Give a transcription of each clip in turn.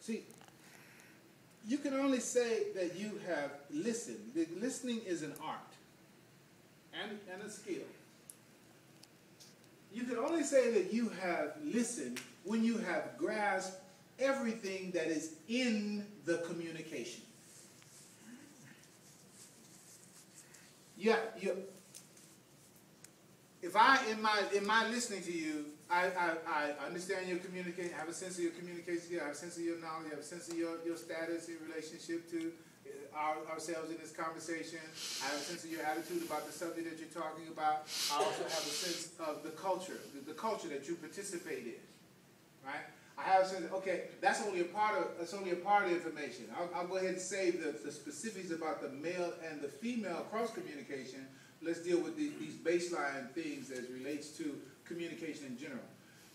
See, you can only say that you have listened. Listening is an art and a skill. You can only say that you have listened when you have grasped everything that is in the communication. If in my listening to you, I understand your communication, I have a sense of your communication, I have a sense of your knowledge, I have a sense of your status in relationship to ourselves in this conversation. I have a sense of your attitude about the subject that you're talking about. I also have a sense of the culture that you participate in, right? I have a sense of, okay, that's only a part of the information. I'll go ahead and save the specifics about the male and the female cross communication. Let's deal with these baseline things as relates to communication in general.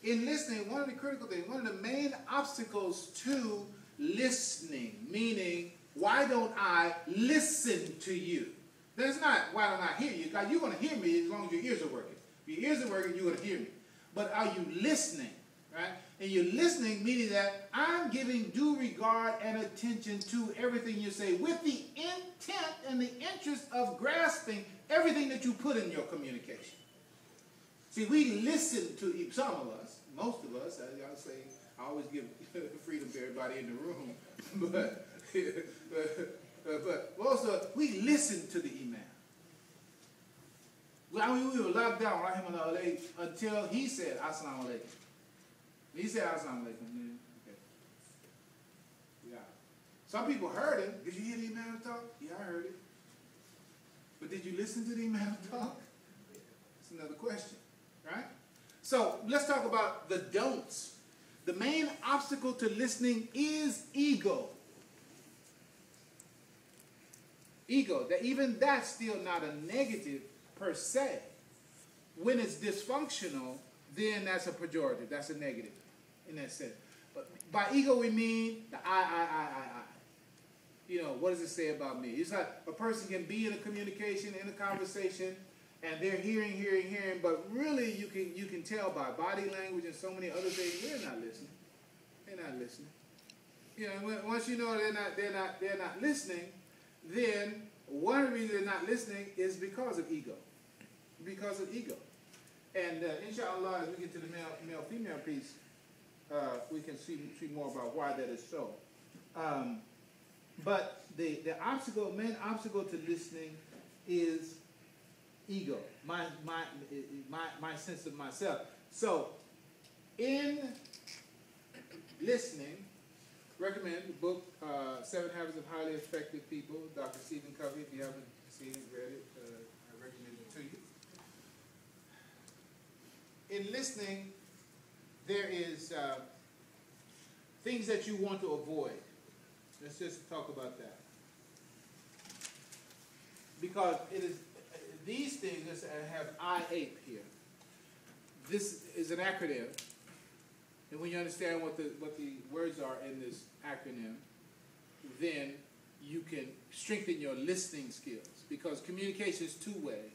In listening, one of the critical things, one of the main obstacles to listening, meaning, why don't I listen to you? That's not, why don't I hear you? Because you're going to hear me as long as your ears are working. If your ears are working, you're going to hear me. But are you listening? Right? And you're listening, meaning that I'm giving due regard and attention to everything you say with the intent and the interest of grasping everything that you put in your communication. See, we listen to some of us, most of us, I'll say, I always give freedom to everybody in the room, but most of us, we listen to the Imam. Well, we were locked down, rahimahullah, until he said, Assalamu alaikum. He said, Assalamu alaikum. Okay. Yeah. Some people heard him. Did you hear the Imam talk? Yeah, I heard it. But did you listen to the Imam talk? That's another question, right? So let's talk about the don'ts. The main obstacle to listening is ego. Ego. Even that's still not a negative per se. When it's dysfunctional, then that's a pejorative. That's a negative in that sense. But by ego we mean the I. You know, what does it say about me? It's like a person can be in a communication, in a conversation, and they're hearing, but really you can tell by body language and so many other things they're not listening. They're not listening. You know, once you know they're not listening, then one reason they're not listening is because of ego. Because of ego. And inshallah, as we get to the male-female piece, we can see more about why that is so. But the main obstacle to listening is ego, my sense of myself. So, in listening, recommend the book 7 Habits of Highly Effective People, Dr. Stephen Covey. If you haven't seen it, read it, I recommend it to you. In listening, there is things that you want to avoid. Let's just talk about that. Because it is these things have I-8 here. This is an acronym. And when you understand what the words are in this acronym, then you can strengthen your listening skills. Because communication is two-way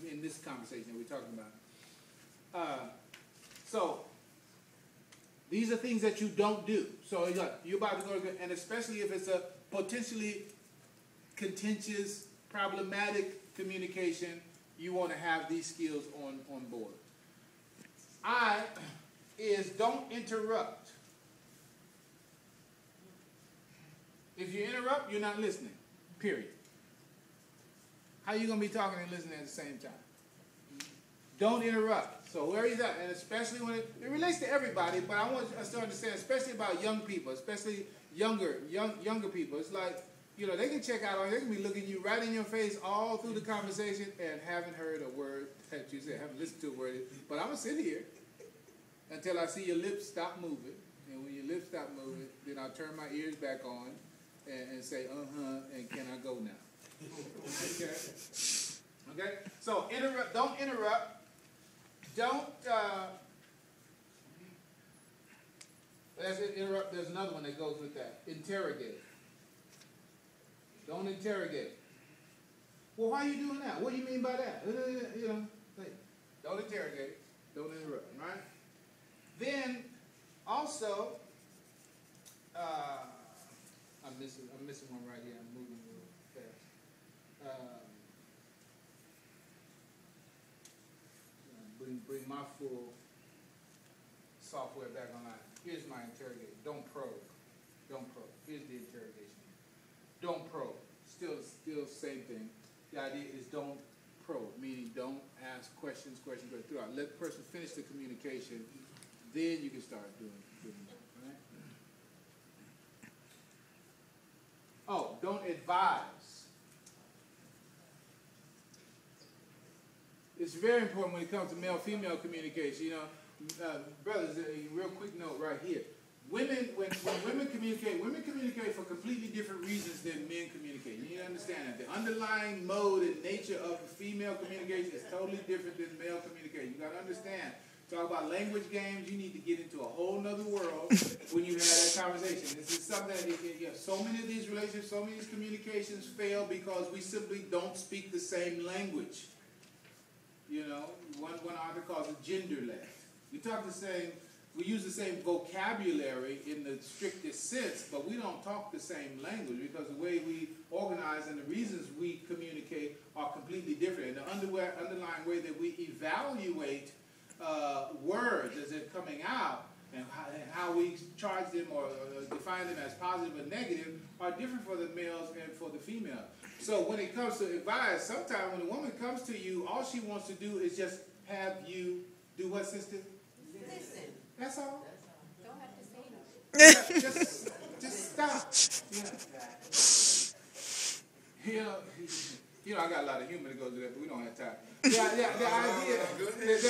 in this conversation that we're talking about. So these are things that you don't do. So you're about to go, and especially if it's a potentially contentious, problematic communication, you want to have these skills on board. I is don't interrupt. If you interrupt, you're not listening. Period. How are you going to be talking and listening at the same time? Don't interrupt. So where is that? And especially when it relates to everybody, but I want us to understand, especially about young people, especially younger people. It's like, you know, they can check out, they can be looking you right in your face all through the conversation and haven't heard a word that you said, haven't listened to a word. But I'm going to sit here until I see your lips stop moving. And when your lips stop moving, then I'll turn my ears back on and say, and can I go now? Okay? Okay? So don't interrupt. Don't, interrupt. There's another one that goes with that. Interrogate. Don't interrogate. Well, why are you doing that? What do you mean by that? You know, don't interrogate. Don't interrupt, right? Then, also, missing one right here. I'm moving real fast. Bring my full software back online. Here's my interrogation. Don't probe. Don't probe. Here's the interrogation. Don't probe. Still same thing. The idea is don't probe, meaning don't ask questions throughout. Let the person finish the communication, then you can start doing that, right? Oh, don't advise. It's very important when it comes to male-female communication. You know, brothers, a real quick note right here. Women, when women communicate for completely different reasons than men communicate. You need to understand that. The underlying mode and nature of female communication is totally different than male communication. You got to understand. Talk about language games, you need to get into a whole nother world when you have that conversation. This is something that so many of these relationships, so many of these communications fail because we simply don't speak the same language. You know, one author calls it genderless. We use the same vocabulary in the strictest sense, but we don't talk the same language because the way we organize and the reasons we communicate are completely different. And the underlying way that we evaluate words as they're coming out and how we charge them or define them as positive or negative are different for the males and for the females. So when it comes to advice, sometimes when a woman comes to you, all she wants to do is just have you do what, sister? Listen. That's all. Don't have to say nothing. Yeah, just stop. Yeah. You know, I got a lot of humor that goes to that, but we don't have time. The idea is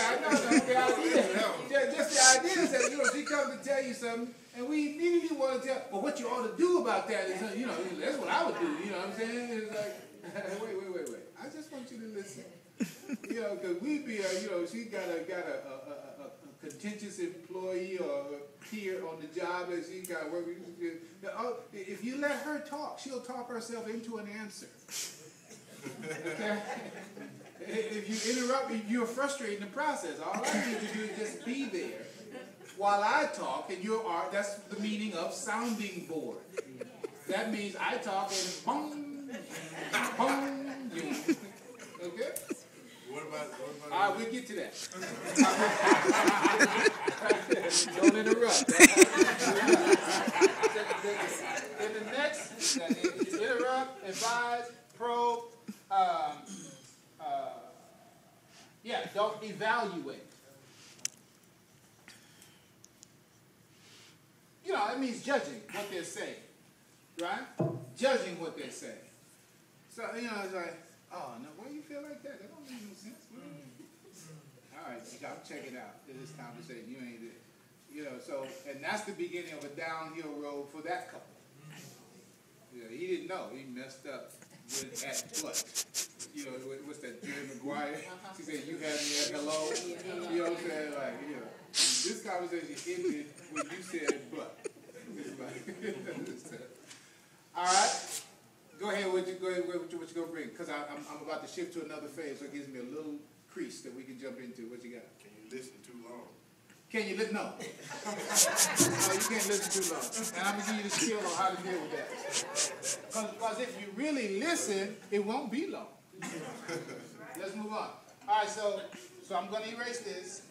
that, you know, she comes to tell you something, and we immediately want to tell, well, what you ought to do about that is, you know, that's what I would do, you know what I'm saying? It's like, wait. I just want you to listen. You know, because we be, you know, she got a contentious employee or a peer on the job that she got to work with. If you let her talk, she'll talk herself into an answer. Okay? If you interrupt, you're frustrating the process. All I need to do is just be there while I talk, and that's the meaning of sounding board. That means I talk and boom, boom, okay? What about all right, we'll get to that. Don't interrupt. In the next, interrupt, advise, probe, don't evaluate. You know, it means judging what they're saying, right? Judging what they're saying. So, you know, it's like, oh, no, why do you feel like that? That don't make no sense. All right, I'll check it out in this conversation. You ain't there. You know, so, and that's the beginning of a downhill road for that couple. You know, he didn't know. He messed up with at what? You know, what's that, Jerry Maguire? She said, you had me at hello. You know what I'm saying? Like, you know, this conversation ended when you said but. All right? Go ahead, what you going to bring? Because I'm about to shift to another phase, so it gives me a little crease that we can jump into. What you got? Can you listen too long? Can you listen? No. No, you can't listen too long. And I'm going to give you the skill on how to deal with that. Because if you really listen, it won't be long. Let's move on. All right, so I'm going to erase this.